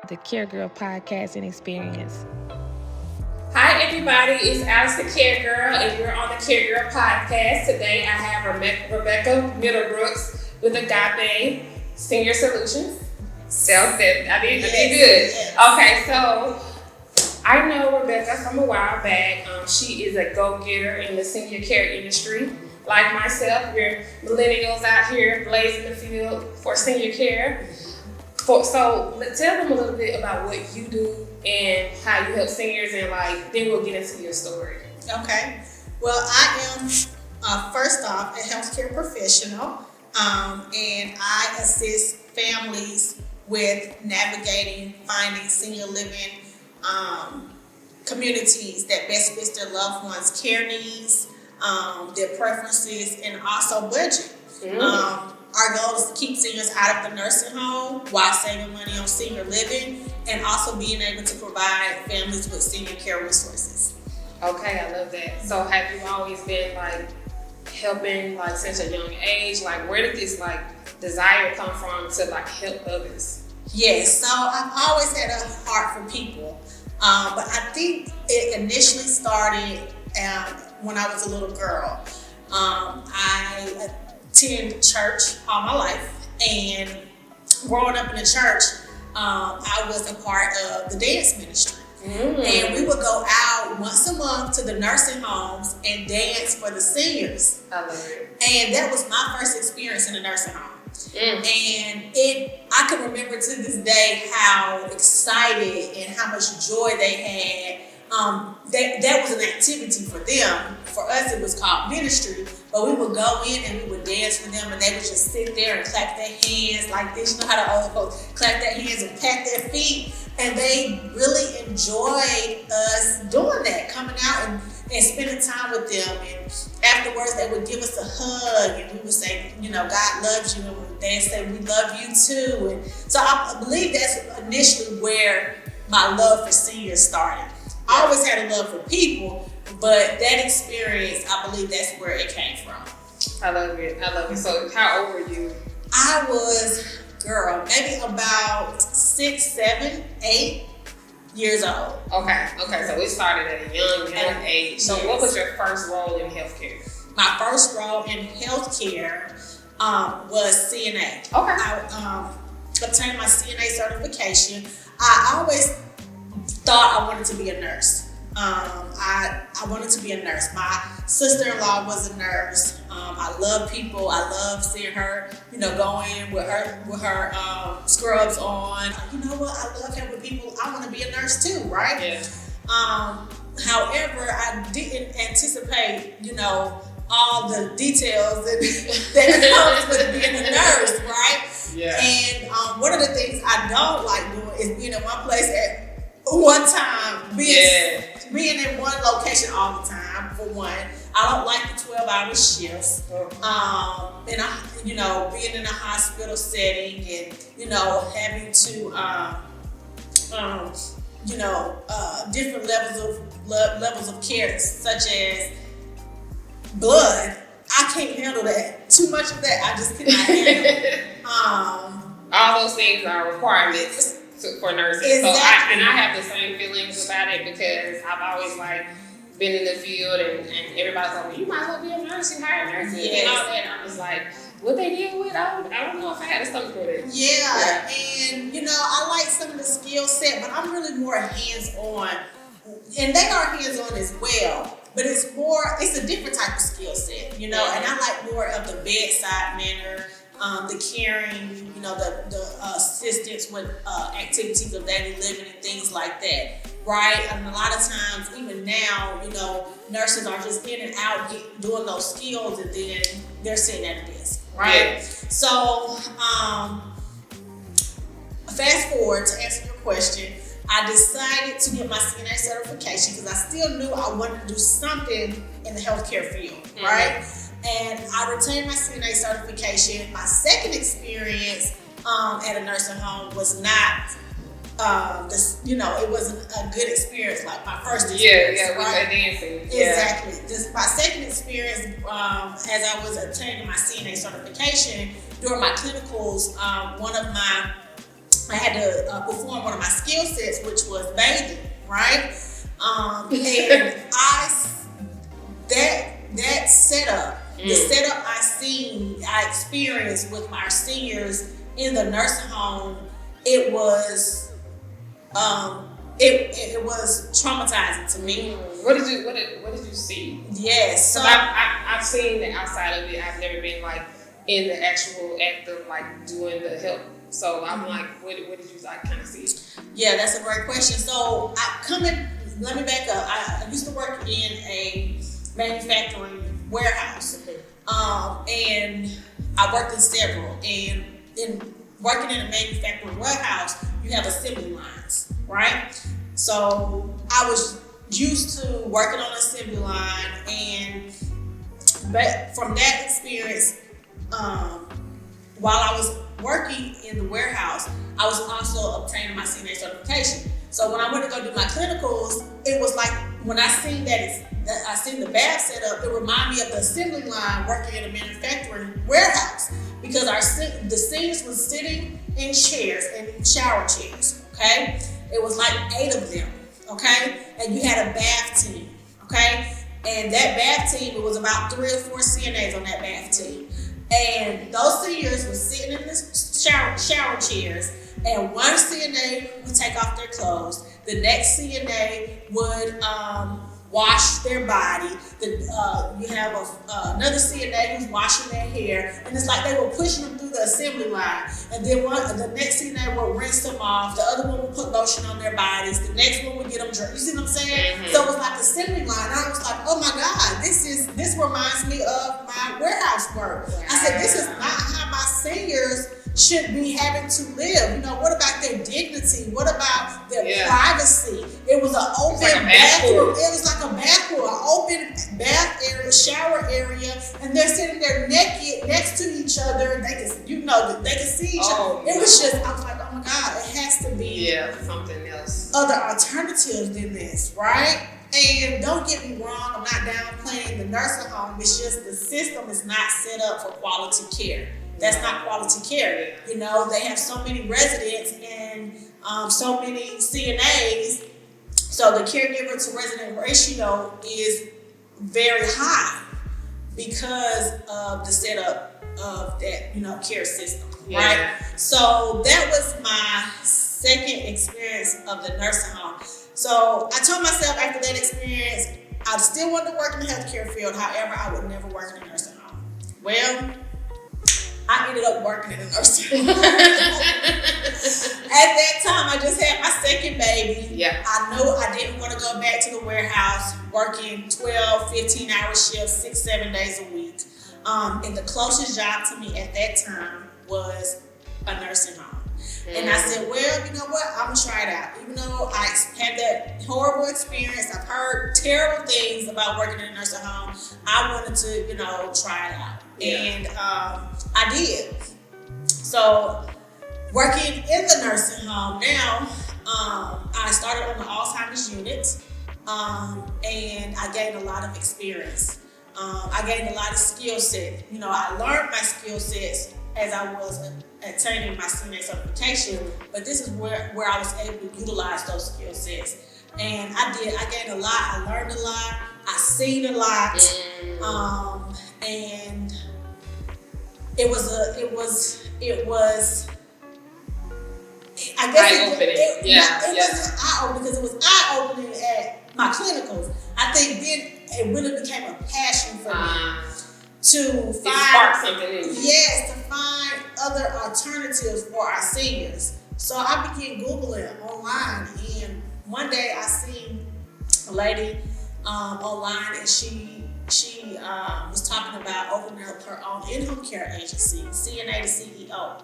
the Care Girl podcast and experience. Hi everybody, it's Alice the Care Girl, and we're on the Care Girl podcast. Today I have Rebekah Middlebrooks with Agape Senior Solutions. I did good. Yes. Okay, so I know Rebekah from a while back. She is a go-getter in the senior care industry. Like myself, we're millennials out here blazing the field for senior care. So tell them a little bit about what you do and how you help seniors, and then we'll get into your story. Okay. Well, I am first off a healthcare professional, and I assist families with navigating, finding senior living communities that best fits their loved ones' care needs, their preferences, and also budget. Our goal is to keep seniors out of the nursing home while saving money on senior living, and also being able to provide families with senior care resources. Okay, I love that. So have you always been helping since a young age? Where did this desire come from to help others? Yes, so I've always had a heart for people, but I think it initially started when I was a little girl. I attended church all my life, and growing up in the church, I was a part of the dance ministry. And we would go out once a month to the nursing homes and dance for the seniors. I love it. And that was my first experience in a nursing home. And I can remember to this day how excited and how much joy they had. That was an activity for them. For us, it was called ministry. But we would go in and we would dance for them, and they would just sit there and clap their hands like this. You know how the old folks clap their hands and pat their feet. And they really enjoyed us doing that, coming out and spending time with them. And afterwards, they would give us a hug, and we would say, God loves you. And they'd say, we love you too. And so I believe that's initially where my love for seniors started. I always had a love for people, but that experience, I believe that's where it came from. I love it. So how old were you? I was, maybe about 6, 7, 8 years old. Okay. So it started at a young age. So what was your first role in healthcare? My first role in healthcare was CNA. Okay. I obtained my CNA certification. I always thought I wanted to be a nurse. I wanted to be a nurse. My sister-in-law was a nurse. I love people. I love seeing her, go in with her scrubs on. You know what? I love helping people. I want to be a nurse too, right? Yeah. However, I didn't anticipate, all the details that comes with being a nurse, right? Yeah. And one of the things I don't like doing is being in one place at one time, being in one location all the time. For one, I don't like the 12-hour shifts. And I, being in a hospital setting and having to, different levels of care, such as blood. I can't handle that. Too much of that, I just cannot handle. All those things are requirements for nursing. Exactly. So I have the same feelings about it, because I've always been in the field, and everybody's like, well, you might as well be a nurse, you hire nurses and all that. And I was like, what they deal with, I don't know if I had a stomach for that. Yeah. And I like some of the skill set, but I'm really more hands-on, and they are hands-on as well. But it's a different type of skill set, and I like more of the bedside manner, the caring, the assistance with activities of daily living and things like that, right? And a lot of times, even now, nurses are just in and out doing those skills, and then they're sitting at a desk, right? Yeah. So, fast forward to answer your question, I decided to get my CNA certification because I still knew I wanted to do something in the healthcare field, right? And I retained my CNA certification. My second experience at a nursing home was not, it wasn't a good experience like my first experience. Yeah, right? with dancing. Exactly. My second experience, as I was obtaining my CNA certification, during my clinicals, one of my I had to perform one of my skill sets, which was bathing, right? And that setup, the setup I experienced with my seniors in the nursing home, it was it was traumatizing to me. What did you see? Yes, so I've seen the outside of it. I've never been like in the actual act of like doing the help. So I'm like, what did you like kind of see? Yeah, that's a great question. So let me back up. I used to work in a manufacturing warehouse, and I worked in several. And in working in a manufacturing warehouse, you have assembly lines, right? So I was used to working on an assembly line, but from that experience, while I was working in the warehouse, I was also obtaining my CNA certification. So when I went to go do my clinicals, it was like when I seen I seen the bath setup, it reminded me of the assembly line working in a manufacturing warehouse, because the seniors was sitting in chairs and shower chairs. Okay, it was like 8 of them. Okay, and you had a bath team. Okay, and that bath team, it was about 3 or 4 CNAs on that bath team. And those seniors were sitting in the shower chairs, and one CNA would take off their clothes. The next CNA would wash their body. You have another CNA who's washing their hair, and it's like they were pushing them through the assembly line. And then the next CNA would rinse them off. The other one would put lotion on their bodies. The next one would get them dressed. You see what I'm saying? Mm-hmm. So it was like assembly line. I was like, oh my God, this reminds me of my warehouse work. Wow. I said, this is not how my seniors should be having to live. You know, what about their dignity? What about their privacy? It was an open bathroom. It was like a bathroom, an open bath area, shower area, and they're sitting there naked next to each other. They can see each other. It was just, I was like, oh my God, it has to be something else. Other alternatives than this, right? And don't get me wrong, I'm not downplaying the nursing home. It's just the system is not set up for quality care. That's not quality care. You know, they have so many residents and so many CNAs, so the caregiver to resident ratio is very high because of the setup of that, care system, right? So that was my second experience of the nursing home. So I told myself after that experience, I still wanted to work in the healthcare field. However, I would never work in a nursing home. Well, I ended up working in a nursing home. At that time, I just had my second baby. Yeah. I knew I didn't want to go back to the warehouse working 12, 15-hour shifts, 6-7 days a week. And the closest job to me at that time was a nursing home. And I said, well, you know what? I'm going to try it out. Even though I had that horrible experience, I've heard terrible things about working in a nursing home, I wanted to, try it out. Yeah. And I did. So working in the nursing home now, I started on the Alzheimer's unit, and I gained a lot of experience. I gained a lot of skill sets. I learned my skill sets as I was attaining my CNA certification, but this is where I was able to utilize those skill sets. And I gained a lot, I learned a lot, I seen a lot, and it was I guess it wasn't eye-opening because it was eye-opening at my clinicals. I think then it really became a passion for me to find something in you. Yes, to find other alternatives for our seniors. So I began Googling online, and one day I seen a lady online, and she was talking about opening up her own in-home care agency, CNA to CEO.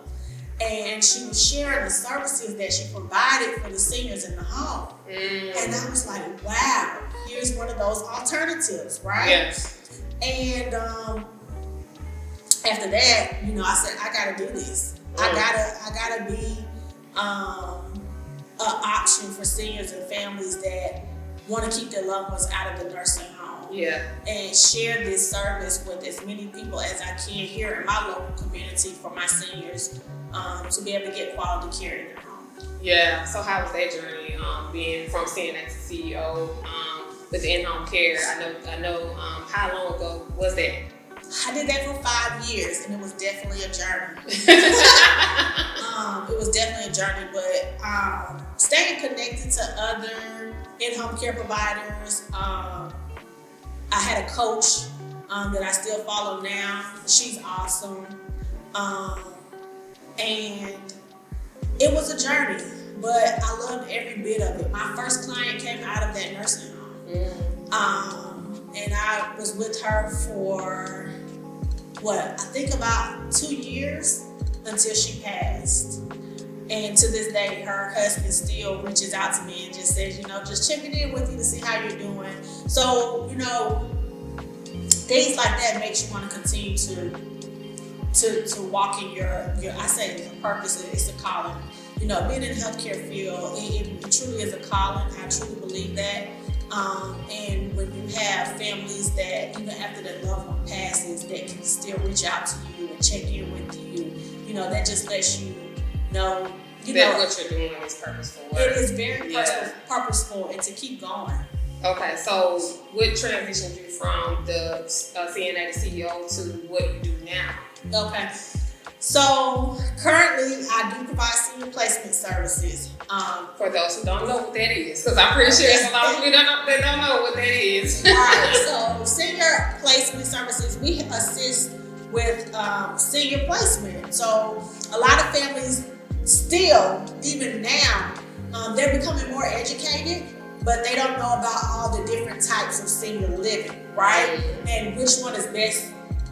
And she was sharing the services that she provided for the seniors in the home. And I was like, wow, here's one of those alternatives, right? Yes. And after that, I said, I gotta do this. I gotta be an option for seniors and families that want to keep their loved ones out of the nursing home. Yeah. And share this service with as many people as I can here in my local community for my seniors to be able to get quality care in their home. Yeah. So how was that journey? Being from CNA to CEO with the in-home care. I know. How long ago was that? I did that for 5 years, and it was definitely a journey. It was definitely a journey, but staying connected to other in-home care providers. I had a coach that I still follow now. She's awesome. And it was a journey, but I loved every bit of it. My first client came out of that nursing home. And I was with her for, I think about 2 years until she passed. And to this day, her husband still reaches out to me and just says, just checking in with you to see how you're doing. So, things like that makes you want to continue to walk in your I say it's a purpose, it's a calling. Being in the healthcare field, it truly is a calling. I truly believe that. And when you have families that even after their loved one passes, that can still reach out to you and check in with you, that just lets you know, that what you're doing is purposeful. It is very purposeful, and to keep going. Okay, so what transitioned you from the CNA to CEO to what you do now? Okay, so currently I do provide senior placement services. For those who don't know what that is, because I'm pretty sure there's a lot of people that don't know what that is. Right, so senior placement services, we assist with senior placement. So a lot of families still, even now, they're becoming more educated, but they don't know about all the different types of senior living, right? And which one is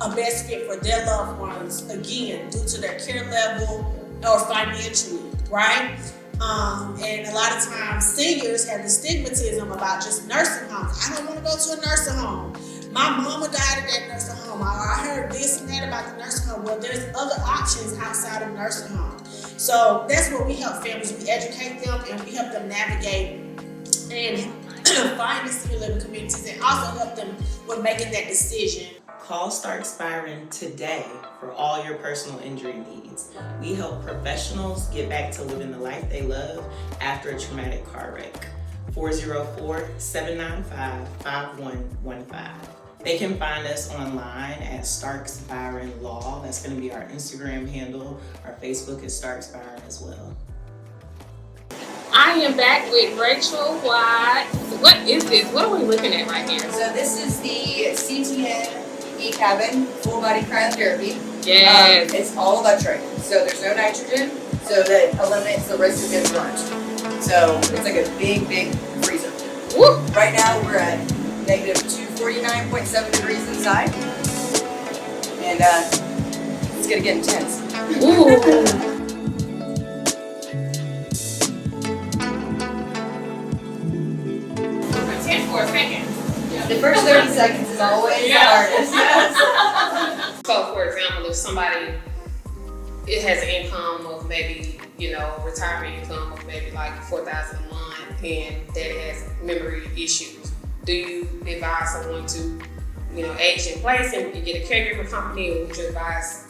a best fit for their loved ones, again, due to their care level or financially, right? And a lot of times seniors have the stigmatism about just nursing homes. I don't want to go to a nursing home. My mama died at that nursing home. I heard this and that about the nursing home. Well, there's other options outside of nursing home. So that's what we help families. We educate them and we help them navigate and find the senior living communities, and also help them with making that decision. Call Starks Byron today for all your personal injury needs. We help professionals get back to living the life they love after a traumatic car wreck. 404-795-5115. They can find us online at Starks Byron Law. That's going to be our Instagram handle. Our Facebook is Starks Byron as well. I am back with Rachel White. What is this? What are we looking at right here? So this is the CTN E-Cabin full body cryotherapy. Yes. It's all electric, so there's no nitrogen, so that eliminates the risk of getting burnt. So it's like a big, big freezer. Woo. Right now we're at negative 249.7 degrees inside, and it's gonna get intense. Ooh. 10 for a second. The first 30 seconds is always the hardest. So, for example, if somebody has an income of maybe, retirement income of maybe like $4,000 a month, and that has memory issues, do you advise someone to, age in place and get a caregiver company, or would you advise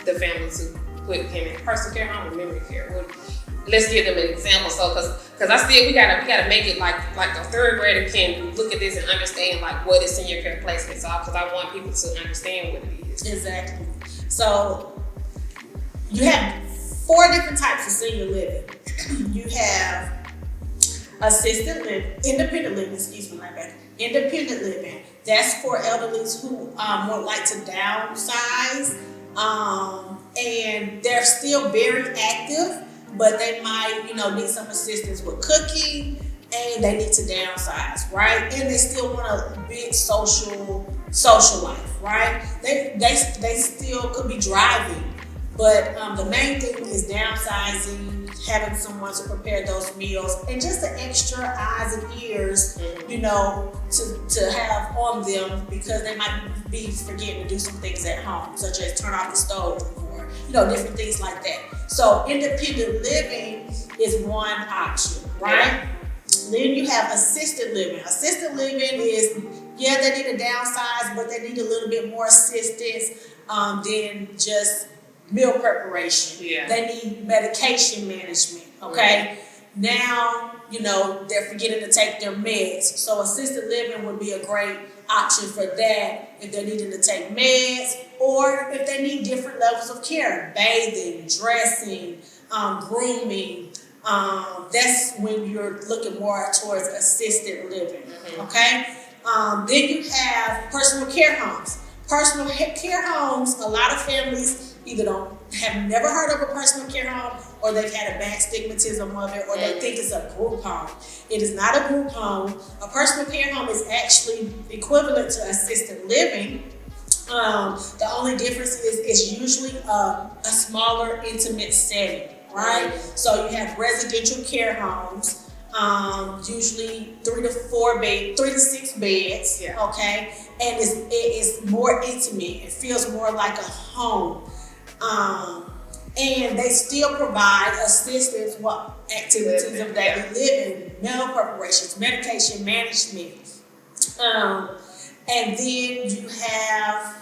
the family to put him in personal care home or memory care? Let's give them an example, because we gotta make it like a third grader can look at this and understand like what is senior care placement. So, because I want people to understand what it is. Exactly. So you have 4 different types of senior living. You have assisted living, independent living. Independent living. That's for elderlies who would like to downsize, and they're still very active, but they might, need some assistance with cooking, and they need to downsize, right? And they still want a big social life, right? They still could be driving, but the main thing is downsizing, having someone to prepare those meals, and just the extra eyes and ears, to have on them, because they might be forgetting to do some things at home, such as turn off the stove or different things like that. So independent living is one option, right? Then you have assisted living. Assisted living is, they need to downsize, but they need a little bit more assistance than just meal preparation. Yeah. They need medication management. Okay. Now, they're forgetting to take their meds. So assisted living would be a great option for that if they're needing to take meds or if they need different levels of care, bathing, dressing, grooming. That's when you're looking more towards assisted living. Okay. Then you have personal care homes. Personal care homes, a lot of families either have never heard of a personal care home, or they've had a bad stigmatism of it, or they think it's a group home. It is not a group home. A personal care home is actually equivalent to assisted living. The only difference is it's usually a smaller, intimate setting, right? So you have residential care homes, usually 3 to 6 beds, okay? And it is more intimate. It feels more like a home. And they still provide assistance with activities of daily living, meal preparations, medication management. And then you have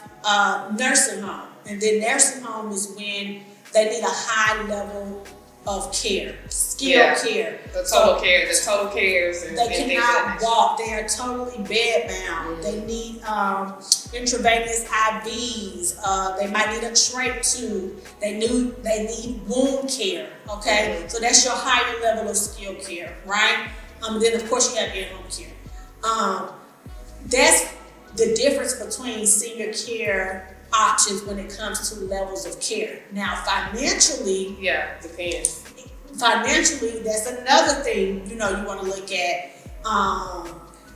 nursing home. And then nursing home is when they need a high level of care, skilled care. The total cares. And they cannot walk. They are totally bed bound. They need intravenous IVs. They might need a trach tube. They need wound care. Okay, so that's your higher level of skilled care, right? Then of course you have in-home care. That's the difference between senior care options when it comes to levels of care. Now, financially, depends. Financially, that's another thing you want to look at.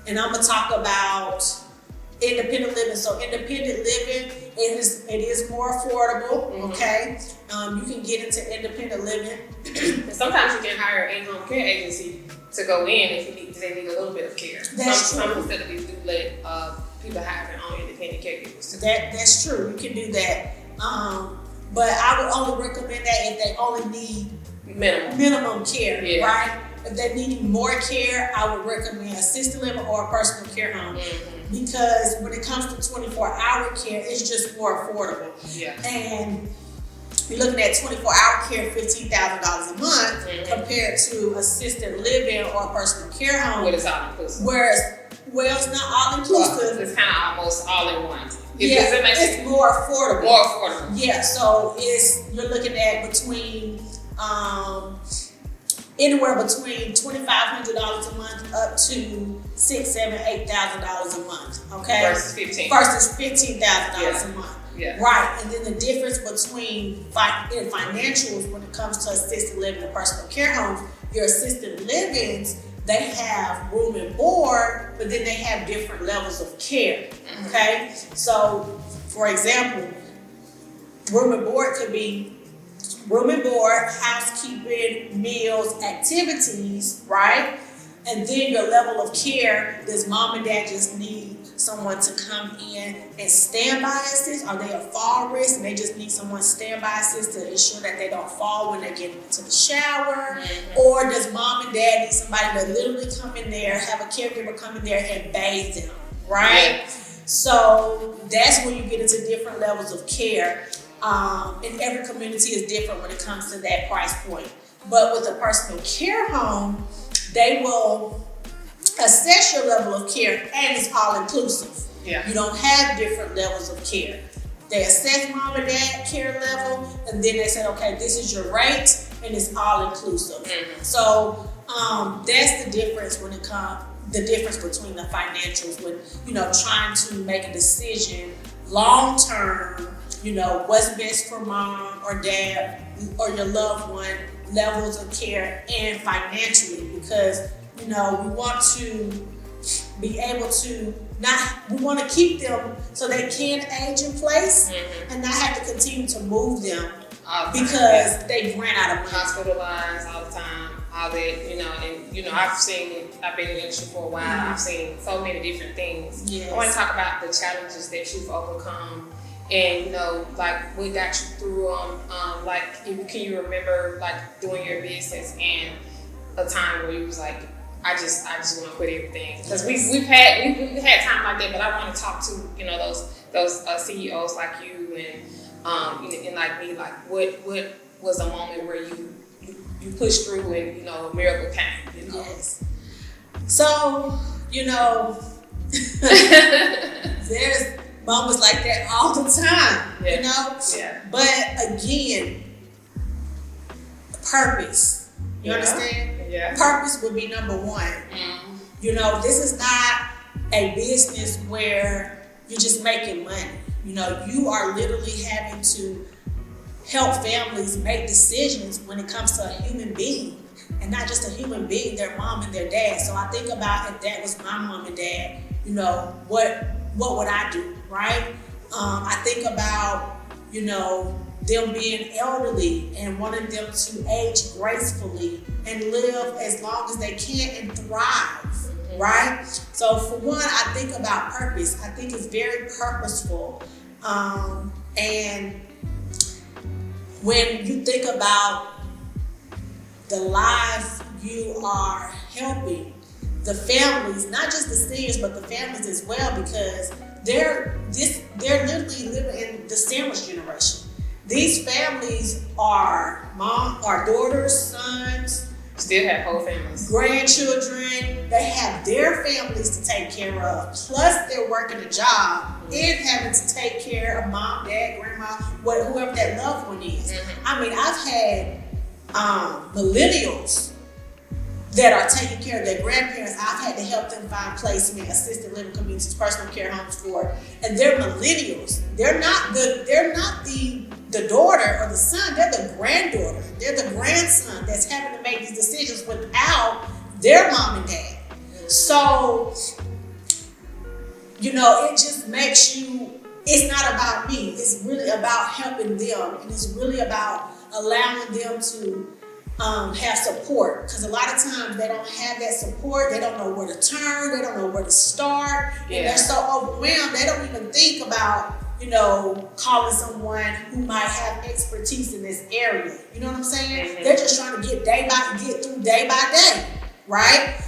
And I'm gonna talk about independent living. So, independent living it is more affordable. Okay, you can get into independent living. And sometimes you can hire an in-home care agency to go in if they need a little bit of care. Some facilities do let people have their own independent caregivers. That's true. You can do that. But I would only recommend that if they only need minimum care, right? If they need more care, I would recommend assisted living or a personal care home. Because when it comes to 24-hour care, it's just more affordable. And you're looking at 24-hour care, $15,000 a month, compared to assisted living or a personal care home. Where it's all inclusive. Well, it's not all inclusive. It's kind of almost all in one. It's more affordable. More affordable. Yeah, so you're looking at between anywhere between $2,500 a month up to $6,000, $7,000, $8,000 a month. Okay. Versus $15,000 a month. Right, and then the difference between financials when it comes to assisted living and personal care homes, your assisted livings, they have room and board, but then they have different levels of care. Okay, so for example, room and board could be room and board, housekeeping, meals, activities, right? And then your level of care, does mom and dad just need someone to come in and standby assist? Are they a fall risk and they just need someone standby assist to ensure that they don't fall when they get into the shower? Or does mom and dad need somebody to literally come in there, have a caregiver come in there and bathe them, right? So that's when you get into different levels of care. And every community is different when it comes to that price point. But with a personal care home, they will assess your level of care and it's all inclusive. You don't have different levels of care. They assess mom and dad care level and then they say, okay, this is your rate and it's all inclusive. So that's the difference when it comes, the difference between the financials when, trying to make a decision long term, what's best for mom or dad or your loved one, levels of care and financially, because we want to be able to we want to keep them so they can age in place and not have to continue to move them because they ran out of money. Hospitalized all the time, all that, and I've seen it. I've been in the industry for a while. I've seen so many different things. I want to talk about the challenges that you've overcome. And like what got you through can you remember like doing your business and a time where you was like, I just want to quit everything? Because we've had time like that, but I want to talk to those CEOs like you and like me, like what was a moment where you you push through and, you know, a miracle came, you know. Yes. So, you know, there's moments like that all the time, you know? Yeah. But again, purpose. You understand? Yeah. Purpose would be number one. Mm-hmm. You know, this is not a business where you're just making money. You know, you are literally having to help families make decisions when it comes to a human being. And not just a human being, their mom and their dad. So I think about if that was my mom and dad, you know, what would I do, right? I think about, you know, them being elderly and wanting them to age gracefully and live as long as they can and thrive, right? So for one, I think about purpose. I think it's very purposeful. And when you think about the lives you are helping, the families, not just the seniors, but the families as well, because they're literally living in the sandwich generation. These families are daughters, sons, still have whole families, grandchildren. They have their families to take care of. Plus, they're working a job and having to take care of mom, dad, grandma, whoever that loved one is. I mean, I've had millennials that are taking care of their grandparents. I've had to help them find placement, assisted living communities, personal care homes for, and they're millennials. They're not the daughter or the son, they're the granddaughter. They're the grandson that's having to make these decisions without their mom and dad. So, you know, it just makes you, it's not about me. It's really about helping them. And it's really about allowing them to have support, because a lot of times they don't have that support. They don't know where to turn. They don't know where to start. And they're so overwhelmed, they don't even think about, you know, calling someone who might have expertise in this area. You know what I'm saying? They're just trying to get through day by day, right?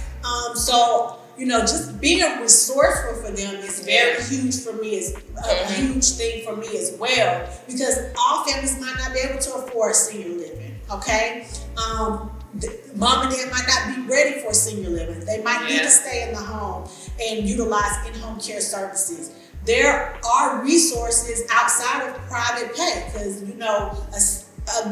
So, you know, just being resourceful for them is very huge for me. It's a huge thing for me as well, because all families might not be able to afford senior living, okay? Mom and dad might not be ready for senior living. They might need to stay in the home and utilize in-home care services. There are resources outside of private pay, because, you know, this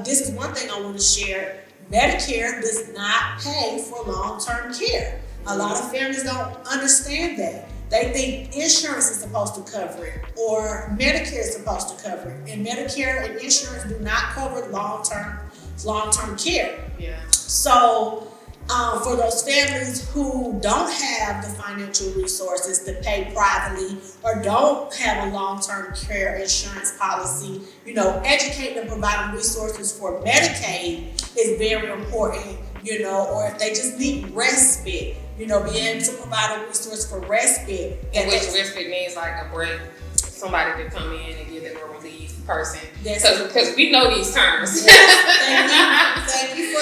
is one thing I want to share. Medicare does not pay for long-term care. A lot of families don't understand that. They think insurance is supposed to cover it, or Medicare is supposed to cover it. And Medicare and insurance do not cover long-term care. Yeah. So for those families who don't have the financial resources to pay privately or don't have a long-term care insurance policy, you know, educating and providing resources for Medicaid is very important, you know, or if they just need respite, you know, be able to provide a resource for respite. And which respite means like a break, somebody to come in and give them a relief person. Because we know these terms. Yes. Thank you for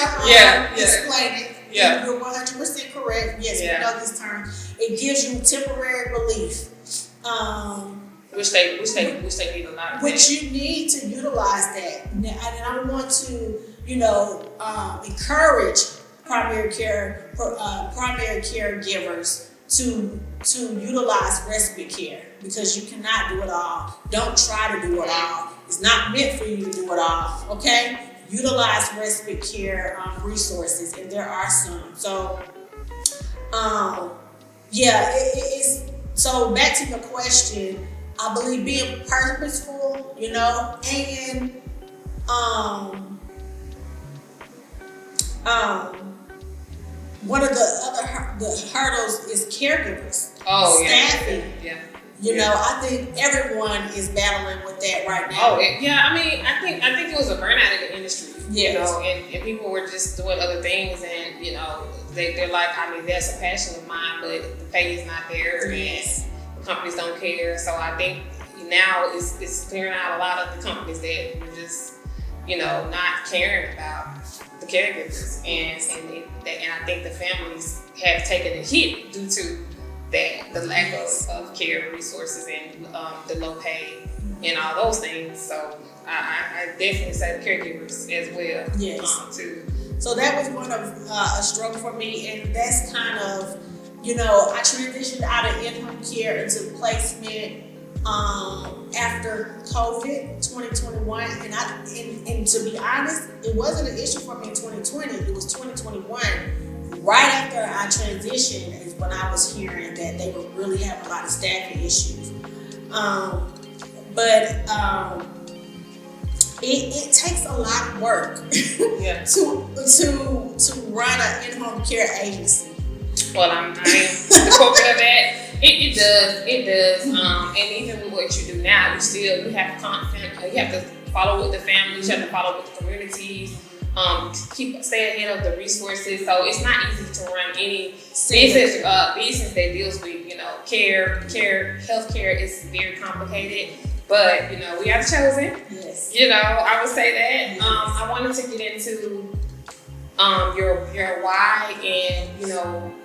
explaining. Yeah. You're 100% correct. Yes, we know these terms. It gives you temporary relief. Which they need a lot of. Which you need to utilize that. And I want to, you know, encourage primary care caregivers to utilize respite care, because you cannot do it all. Don't try to do it all. It's not meant for you to do it all. Okay? Utilize respite care resources, and there are some. So, it's so back to your question. I believe being purposeful, you know, and one of the hurdles is caregivers. Staffing. You know, I think everyone is battling with that right now. I think it was a burnout in the industry. You know, and people were just doing other things, and, you know, they're like, I mean, that's a passion of mine, but the pay is not there, and the companies don't care. So I think now it's clearing out a lot of the companies that were just, you know, not caring about the caregivers, and I think the families have taken a hit due to that, the lack of care resources and the low pay and all those things. So I definitely say the caregivers as well So that was one of a struggle for me, and that's kind of, I transitioned out of in-home care into placement after COVID 2021, and to be honest, it wasn't an issue for me in 2020. It was 2021. Right after I transitioned is when I was hearing that they were really having a lot of staffing issues. It takes a lot of work to run an in-home care agency. Well, I am the corporate of that. It does. And even with what you do now, you have you have to follow with the families, you have to follow with the communities, stay ahead of the resources. So it's not easy to run any business that deals with, healthcare is very complicated. But we are chosen. Yes. I would say that. Yes. I wanted to get into your why and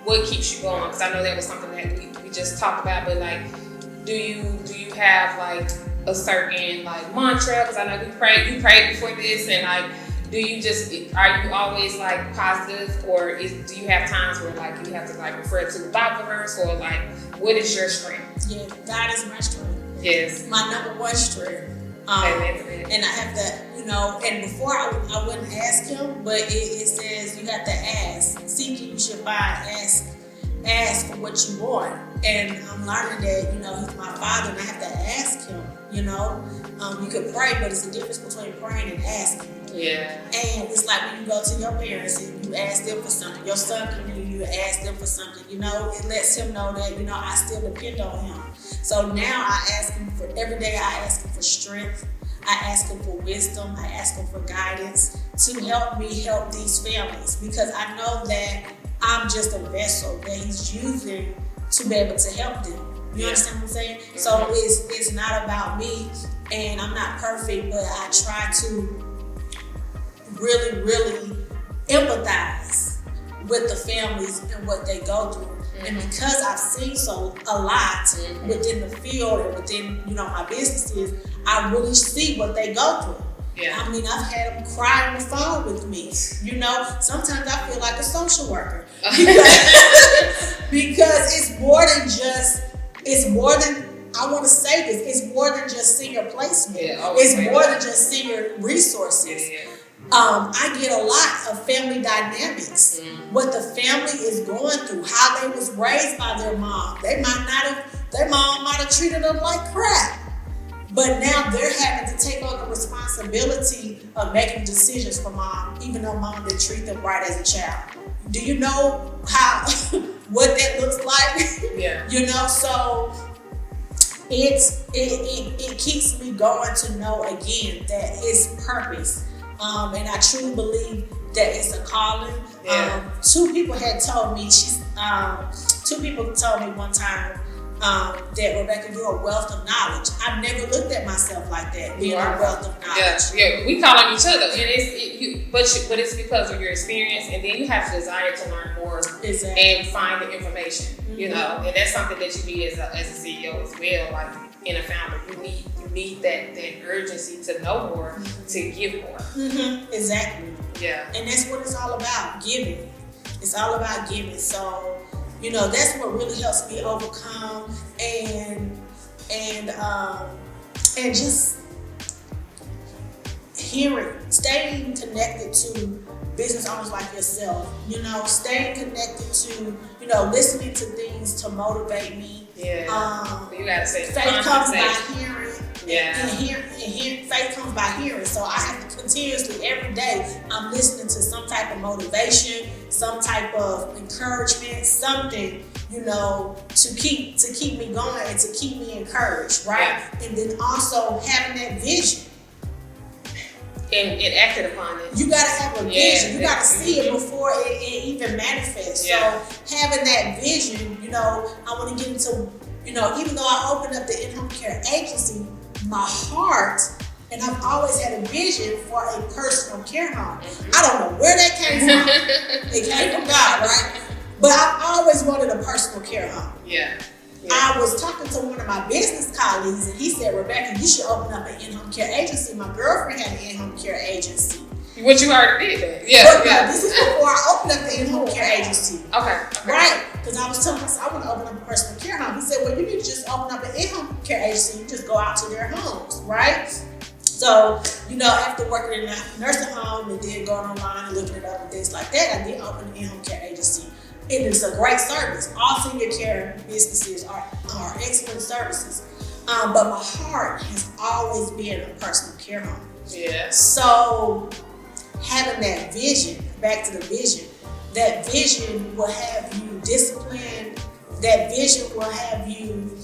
what keeps you going, because I know that was something that we just talked about. But like, do you have like a certain like mantra? Because I know you prayed before this, and like, are you always like positive, or do you have times where like you have to like refer to the Bible verse, or like what is your strength? Yeah, God is my strength. Yes. My number one strength. And I have to, and before I wouldn't ask him, but it says you have to ask. Seek, you should find. Ask for what you want. And I'm learning that, he's my father, and I have to ask him, You could pray, but it's the difference between praying and asking. Yeah. And it's like when you go to your parents and you ask them for something. Your son comes to you and ask them for something. It lets him know that, I still depend on him. So now I ask him for, every day I ask him for strength. I ask him for wisdom. I ask him for guidance to help me help these families, because I know that I'm just a vessel that he's using to be able to help them. You understand what I'm saying? Mm-hmm. So it's not about me, and I'm not perfect, but I try to really, really empathize with the families and what they go through. Mm-hmm. And because I've seen a lot within the field and within, my businesses, I really see what they go through. Yeah. I mean, I've had them cry on the phone with me. Sometimes I feel like a social worker. Because it's more than, I want to say this, it's more than just senior placement. Yeah, it's more than just senior resources. Yeah. I get a lot of family dynamics, what the family is going through, how they was raised by their mom. Their mom might have treated them like crap. But now they're having to take on the responsibility of making decisions for mom, even though mom didn't treat them right as a child. Do you know what that looks like? Yeah. So it keeps me going to know again that it's purpose. And I truly believe that it's a calling. Yeah. Two people told me one time that, Rebekah, you're a wealth of knowledge. I've never looked at myself like that, being a wealth of knowledge. Yeah, we call on each other, and but it's because of your experience, and then you have the desire to learn more. Exactly. And find the information. And that's something that you need as a CEO as well. Like in a founder, you need that urgency to know more, to give more. Mm-hmm. Exactly. Yeah. And that's what it's all about, giving. It's all about giving. So, that's what really helps me overcome and just staying connected to business owners like yourself. Staying connected to, listening to things to motivate me. Yeah. You gotta say faith comes by hearing. Yeah. And faith comes by hearing. So I have to continuously, every day, I'm listening to some type of motivation, some type of encouragement, something, to keep me going and to keep me encouraged, right? Yeah. And then also having that vision. And acted upon it. You gotta have a vision. You gotta see it before it even manifests. Yeah. So having that vision, I want to get into, even though I opened up the in-home care agency, my heart, and I've always had a vision for a personal care home. I don't know where that came from. It came from God, right? But I've always wanted a personal care home. Yeah. I was talking to one of my business colleagues, and he said, Rebekah, you should open up an in-home care agency. My girlfriend had an in-home care agency. What you already did that. Yeah. But yeah, this is before I opened up the in-home care agency. Okay. Right. Because I was telling myself I want to open up a personal care home. He said, well, you need to just open up an in-home care agency. You just go out to their homes, right? So, after working in a nursing home and then going online and looking it up and things like that, I did open an in-home care agency. It is a great service. All senior care businesses are excellent services. But my heart has always been a personal care home. Yeah. So having that vision, back to the vision, that vision will have you disciplined. That vision will have you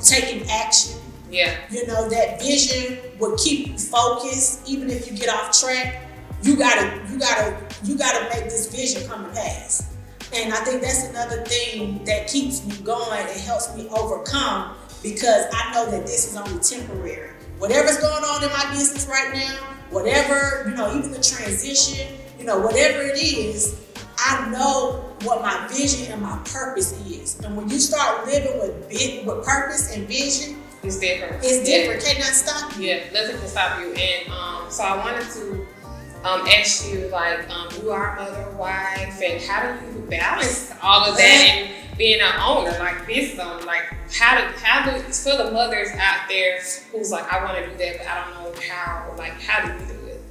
taking action. Yeah. That vision will keep you focused, even if you get off track. You gotta make this vision come to pass. And I think that's another thing that keeps me going and helps me overcome, because I know that this is only temporary. Whatever's going on in my business right now, whatever, even the transition, whatever it is, I know what my vision and my purpose is. And when you start living with purpose and vision, it's different. It's different. Can't nothing stop you. Yeah, nothing can stop you. And so I wanted to ask you, you are a mother, wife, and how do you balance all of that and being an owner, like business owner? Like, how do for the mothers out there who's like, I want to do that, but I don't know how. Like, how do you do it?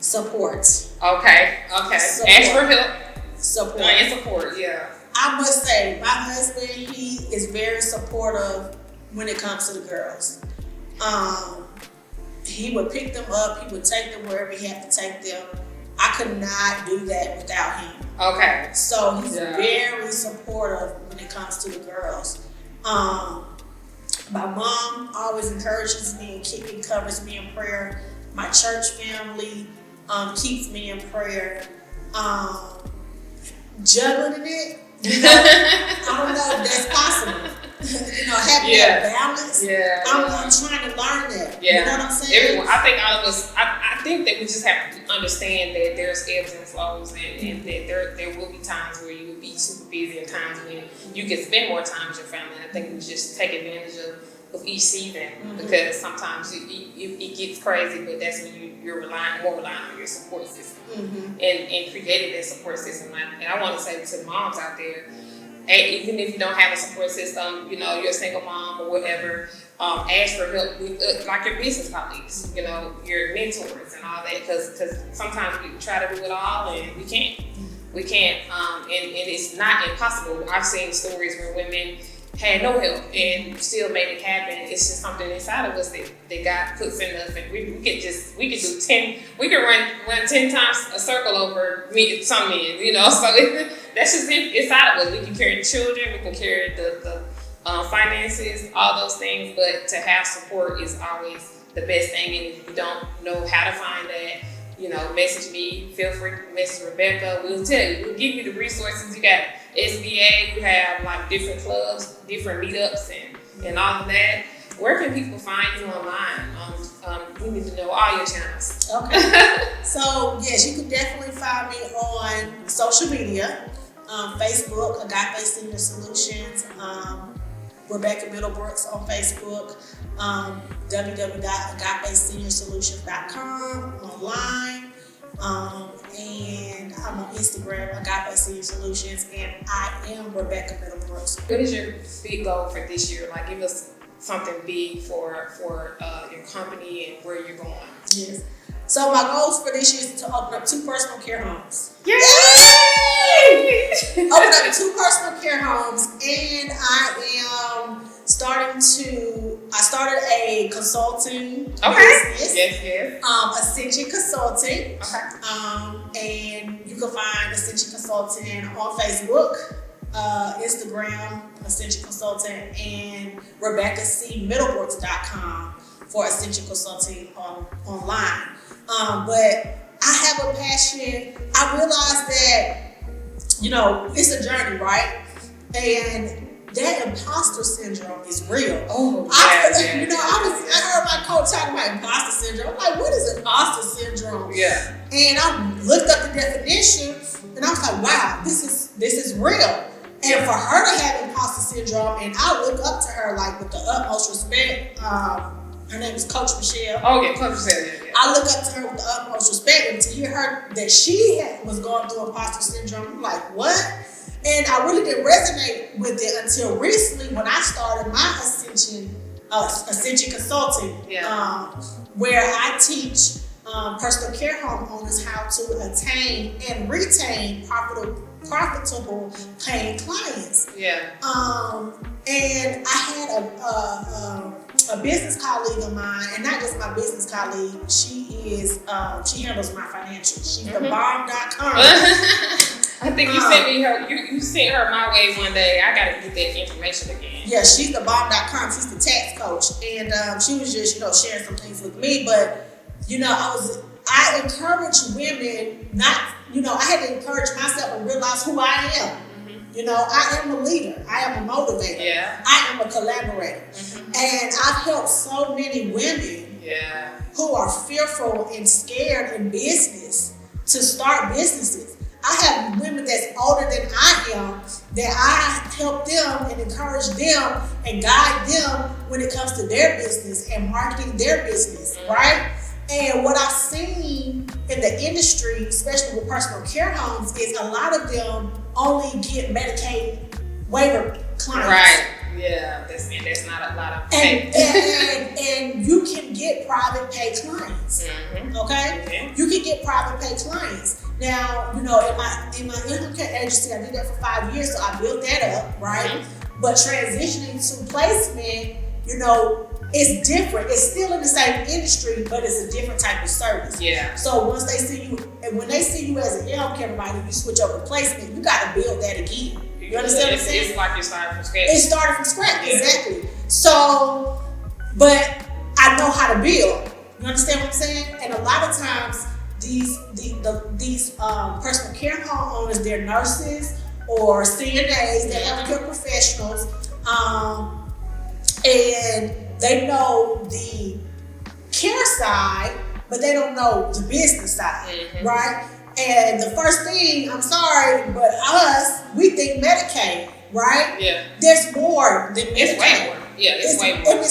Support. Okay. Support. Ask for help. Support. And support. Yeah. I must say, my husband, he is very supportive when it comes to the girls. He would pick them up, he would take them wherever he had to take them. I could not do that without him. Okay. So he's very supportive when it comes to the girls. My mom always encourages me and covers me in prayer. My church family keeps me in prayer. Juggling it, I don't know if that's possible. Having that balance. Yeah. I'm trying to learn that. Yeah. You know what I'm saying? Everyone, I think all of us, I think that we just have to understand that there's ebbs and flows, and that there will be times where you will be super busy and times when you can spend more time with your family. I think we just take advantage of each season, because sometimes it gets crazy, but that's when you're relying on your support system and creating that support system. And I want to say to the moms out there, even if you don't have a support system, you're a single mom or whatever, ask for help with like your business colleagues, your mentors and all that, because sometimes we try to do it all and we can't. And it's not impossible. I've seen stories where women had no help and still made it happen. It's just something inside of us that God puts in us, and we can run 10 times a circle over some men, so that's just inside of us. We can carry the children, we can carry the finances, all those things, but to have support is always the best thing. And if you don't know how to find that, message me, feel free to message Rebekah. We'll tell you, we'll give you the resources. You got SBA, you have like different clubs, different meetups and all of that. Where can people find you online? We need to know all your channels. Okay. So yes, you can definitely find me on social media. Facebook, Agape Senior Solutions, Rebekah Middlebrooks on Facebook, www.agapeseniorsolutions.com online, and I'm on Instagram, Agape Senior Solutions, and I am Rebekah Middlebrooks. What is your big goal for this year? Like, give us something big for your company and where you're going. Yes. So my goals for this year is to open up 2 personal care homes. Yay! Open up 2 personal care homes, and I started a consulting business. Yes. Ascension Consulting. Okay. And you can find Ascension Consulting on Facebook, Instagram, Ascension Consulting, and RebekahCMiddlebrooks.com for Ascension Consulting online. But I have a passion. I realized that, it's a journey, right? And that imposter syndrome is real. Oh, I heard my coach talking about imposter syndrome. I'm like, what is imposter syndrome? Yeah. And I looked up the definition, and I was like, wow, this is real. And for her to have imposter syndrome, and I look up to her like with the utmost respect. Her name is Coach Michelle. Oh, yeah, Coach Michelle. Yeah. I look up to her with the utmost respect, and to hear her that she was going through imposter syndrome, I'm like, what? And I really didn't resonate with it until recently when I started my Ascension Consulting, where I teach personal care homeowners how to attain and retain profitable paying clients. Yeah. And I had a business colleague of mine, and not just my business colleague. She handles my financials. She's the bomb.com. I think you sent me her. You sent her my way one day. I gotta get that information again. Yeah, she's the bomb.com. She's the tax coach, and she was just sharing some things with me. But I encourage women not. I had to encourage myself and realize who I am. I am a leader. I am a motivator. Yeah. I am a collaborator. And I've helped so many women who are fearful and scared in business to start businesses. I have women that's older than I am that I help them and encourage them and guide them when it comes to their business and marketing their business, right? And what I've seen in the industry, especially with personal care homes, is a lot of them only get Medicaid waiver clients. Right. Yeah. That's not a lot of and you can get private pay clients. Okay? Yeah. You can get private pay clients. Now, in my income care agency, I did that for 5 years, so I built that up, right? But transitioning to placement, it's different. It's still in the same industry, but it's a different type of service. Yeah. So once they see you, and when they see you as an healthcare provider, you switch over to placement, you got to build that again. You understand what I'm saying? It's like you're starting from scratch. It started from scratch, exactly. So, but I know how to build. You understand what I'm saying? And a lot of times, these personal care homeowners, they're nurses or CNAs, they're healthcare professionals, and they know the care side, but they don't know the business side, right? And the first thing, I'm sorry, but we think Medicaid, right? Yeah. There's more than Medicaid. It's way more. Yeah, it's way more.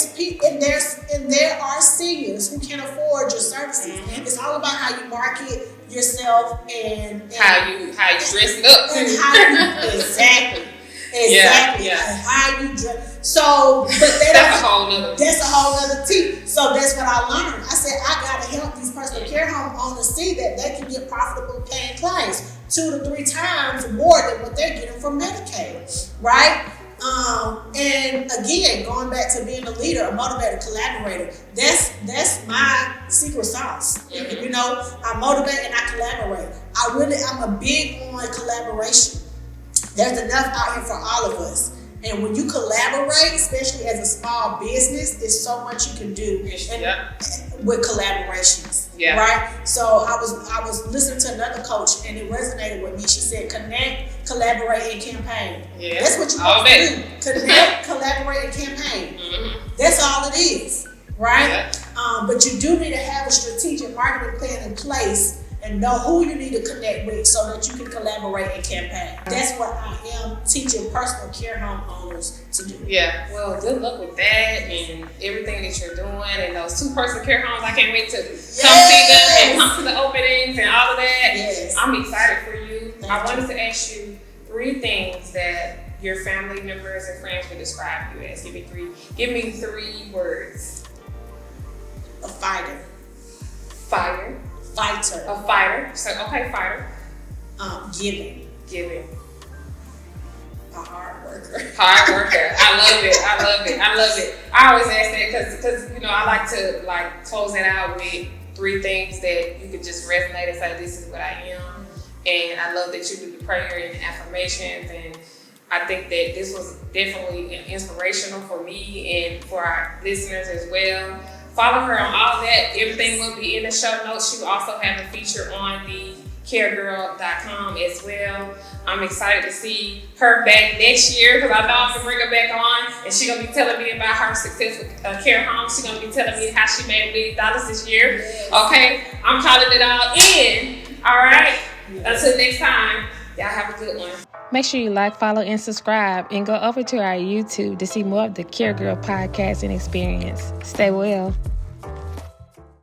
And there are seniors who can't afford your services. It's all about how you market yourself and how you dress it up. And how you exactly. Yeah. How you dress. So, but that's a whole nother tea. So that's what I learned. I said I gotta help these personal care homeowners see that they can get profitable paying clients 2 to 3 times more than what they're getting from Medicaid, right? And again, going back to being a leader, a motivator, collaborator, that's my secret sauce. I motivate and I collaborate. I'm a big on collaboration. There's enough out here for all of us. And when you collaborate, especially as a small business, there's so much you can do with collaborations. Yeah. Right? So I was listening to another coach and it resonated with me. She said, connect, collaborate, and campaign. Yeah. That's what you're supposed to do. Connect, collaborate, and campaign. That's all it is. Right? Yeah. But you do need to have a strategic marketing plan in place and know who you need to connect with so that you can collaborate and campaign. That's what I am teaching personal care homeowners to do. Yeah, well, good luck with that and everything that you're doing and those 2 personal care homes. I can't wait to come see them and come to the openings and all of that. Yes. I'm excited for you. I wanted to ask you 3 things that your family members and friends would describe you as. Give me 3 words. A fighter. Fighter. Fighter. A fighter. So, okay, fighter. Giving. A hard worker. Hard worker. I love it. I always ask that because I like to close it out with 3 things that you could just resonate and say, this is what I am. And I love that you do the prayer and affirmations. And I think that this was definitely inspirational for me and for our listeners as well. Follow her on all that. Everything will be in the show notes. She will also have a feature on the caregirl.com as well. I'm excited to see her back next year because I know I'm going to bring her back on and she's going to be telling me about her success with care home. She's going to be telling me how she made $1 million this year. Yes. Okay, I'm calling it all in. All right, until next time, y'all have a good one. Make sure you like, follow, and subscribe, and go over to our YouTube to see more of the Care Girl podcast and experience. Stay well.